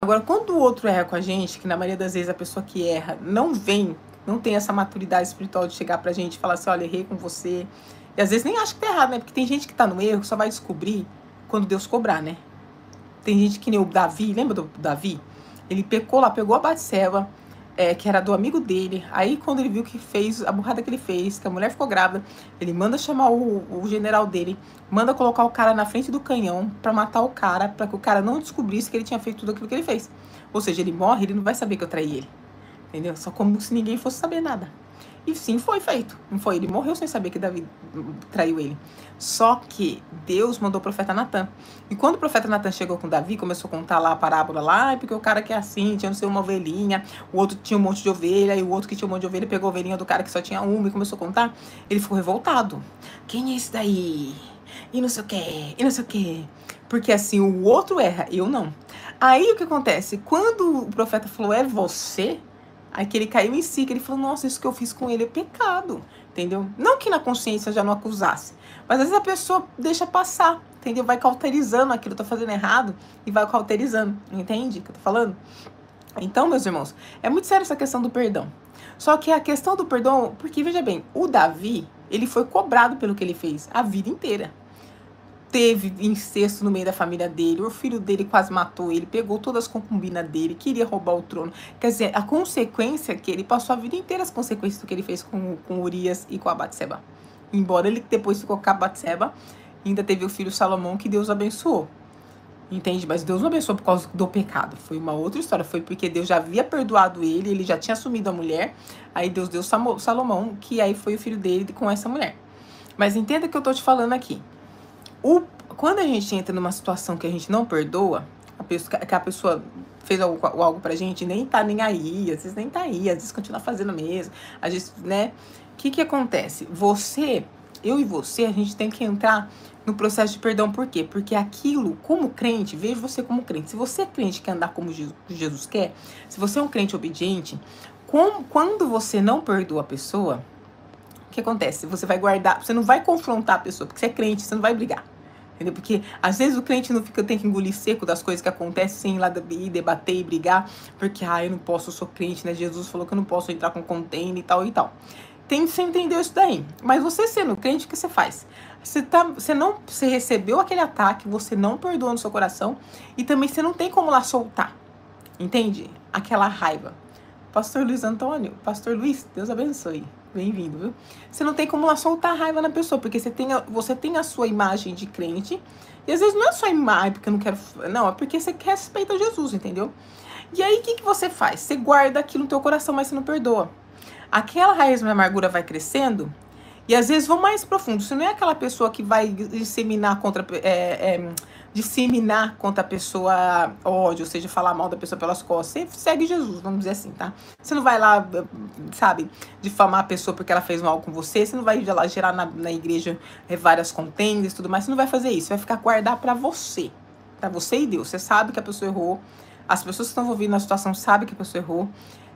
Agora, quando o outro erra com a gente, que na maioria das vezes a pessoa que erra não tem essa maturidade espiritual de chegar pra gente e falar assim, olha, errei com você. E às vezes nem acha que tá errado, né? Porque tem gente que tá no erro que só vai descobrir quando Deus cobrar, né? Tem gente que nem o Davi, lembra do Davi? Ele pecou lá, pegou a Batseba, que era do amigo dele. Aí quando ele viu que fez, a burrada que ele fez, que a mulher ficou grávida, ele manda chamar o general dele, manda colocar o cara na frente do canhão pra matar o cara, pra que o cara não descobrisse que ele tinha feito tudo aquilo que ele fez. Ou seja, ele morre, ele não vai saber que eu traí ele. Entendeu? Só como se ninguém fosse saber nada. E sim, foi feito. Não foi? Ele morreu sem saber que Davi traiu ele. Só que Deus mandou o profeta Natan. E quando o profeta Natan chegou com Davi, começou a contar lá a parábola lá, porque o cara que é assim, tinha não sei uma ovelhinha, o outro tinha um monte de ovelha, e o outro que tinha um monte de ovelha pegou a ovelhinha do cara que só tinha uma e começou a contar, ele ficou revoltado. Quem é esse daí? E não sei o que, e não sei o que. Porque assim, o outro erra, eu não. Aí o que acontece? Quando o profeta falou, é você? Aí que ele caiu em si, que ele falou, nossa, isso que eu fiz com ele é pecado, entendeu? Não que na consciência já não acusasse, mas às vezes a pessoa deixa passar, entendeu? Vai cauterizando aquilo, tá fazendo errado e vai cauterizando, entende o que eu tô falando? Então, meus irmãos, é muito sério essa questão do perdão. Só que a questão do perdão, porque veja bem, o Davi, ele foi cobrado pelo que ele fez a vida inteira. Teve incesto no meio da família dele, o filho dele quase matou ele, pegou todas as concubinas dele, queria roubar o trono. Quer dizer, a consequência que ele passou a vida inteira, as consequências do que ele fez com Urias e com a Batseba. Embora ele depois ficou com a Batseba, ainda teve o filho Salomão que Deus abençoou. Entende? Mas Deus não abençoou por causa do pecado. Foi uma outra história. Foi porque Deus já havia perdoado ele já tinha assumido a mulher. Aí Deus deu Salomão, que aí foi o filho dele com essa mulher. Mas entenda o que eu tô te falando aqui. Quando a gente entra numa situação que a gente não perdoa, que a pessoa fez algo pra gente, nem tá nem aí, às vezes nem tá aí, às vezes continua fazendo mesmo, às vezes, né? O que acontece? Eu e você, a gente tem que entrar no processo de perdão, por quê? Porque aquilo, como crente, veja você como crente, se você é crente, quer andar como Jesus quer, se você é um crente obediente, quando você não perdoa a pessoa, o que acontece? Você vai guardar, você não vai confrontar a pessoa, porque você é crente, você não vai brigar. Entendeu? Porque às vezes o crente não fica, tem que engolir seco das coisas que acontecem sem ir lá debater e brigar, porque eu não posso, eu sou crente, né? Jesus falou que eu não posso entrar com contêiner e tal e tal. Você entendeu isso daí. Mas você sendo crente, o que você faz? Você recebeu aquele ataque, você não perdoa no seu coração e também você não tem como lá soltar. Entende? Aquela raiva. Pastor Luiz Antônio, Pastor Luiz, Deus abençoe. Bem-vindo, viu? Você não tem como lá soltar a raiva na pessoa, porque você tem a sua imagem de crente, e às vezes não é só imagem, porque eu não quero... Não, é porque você respeita Jesus, entendeu? E aí, o que você faz? Você guarda aquilo no teu coração, mas você não perdoa. Aquela raiz de amargura vai crescendo, e às vezes vão mais profundo. Você não é aquela pessoa que vai disseminar contra a pessoa ódio, ou seja, falar mal da pessoa pelas costas. Você segue Jesus, vamos dizer assim, tá? Você não vai lá, sabe, difamar a pessoa porque ela fez mal com você. Você não vai lá gerar na igreja várias contendas e tudo mais. Você não vai fazer isso. Você vai ficar guardar pra você. Pra você e Deus. Você sabe que a pessoa errou. As pessoas que estão envolvidas na situação sabem que a pessoa errou.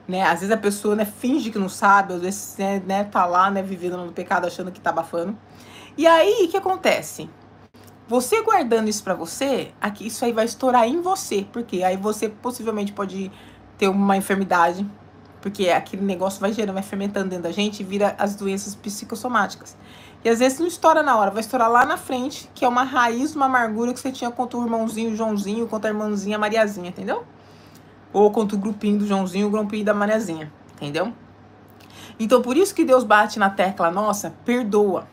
Né? Às vezes a pessoa, né, finge que não sabe, às vezes, né, tá lá, né, vivendo no pecado, achando que tá abafando. E aí, o que acontece? Você guardando isso pra você, aqui, isso aí vai estourar em você, porque aí você possivelmente pode ter uma enfermidade, porque aquele negócio vai gerando, vai fermentando dentro da gente e vira as doenças psicossomáticas. E às vezes não estoura na hora, vai estourar lá na frente, que é uma raiz, uma amargura que você tinha contra o irmãozinho Joãozinho, contra a irmãzinha Mariazinha, entendeu? Ou contra o grupinho do Joãozinho, o grupinho da Mariazinha, entendeu? Então, por isso que Deus bate na tecla nossa, perdoa.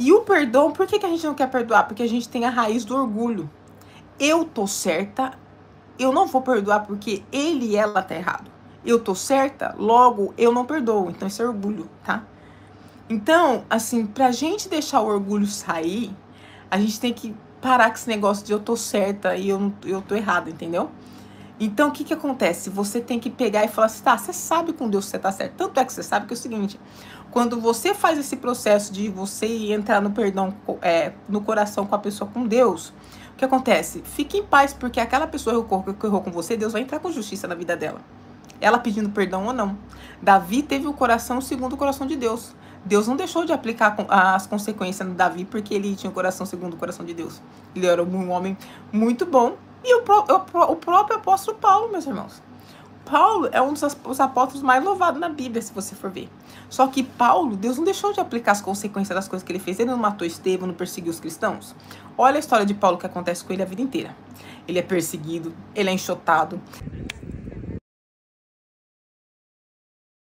E o perdão, por que a gente não quer perdoar? Porque a gente tem a raiz do orgulho. Eu tô certa, eu não vou perdoar porque ele e ela tá errado. Eu tô certa, logo eu não perdoo. Então, isso é orgulho, tá? Então, assim, pra gente deixar o orgulho sair, a gente tem que parar com esse negócio de eu tô certa e eu tô errada, entendeu? Então, o que acontece? Você tem que pegar e falar assim, tá, você sabe com Deus que você tá certo. Tanto é que você sabe que é o seguinte, quando você faz esse processo de você entrar no perdão, no coração com a pessoa, com Deus, o que acontece? Fique em paz, porque aquela pessoa que errou com você, Deus vai entrar com justiça na vida dela. Ela pedindo perdão ou não. Davi teve o coração segundo o coração de Deus. Deus não deixou de aplicar as consequências no Davi, porque ele tinha o coração segundo o coração de Deus. Ele era um homem muito bom, E o próprio apóstolo Paulo, meus irmãos. Paulo é um dos apóstolos mais louvados na Bíblia, se você for ver. Só que Paulo, Deus não deixou de aplicar as consequências das coisas que ele fez. Ele não matou Estevão, não perseguiu os cristãos. Olha a história de Paulo que acontece com ele a vida inteira. Ele é perseguido, ele é enxotado,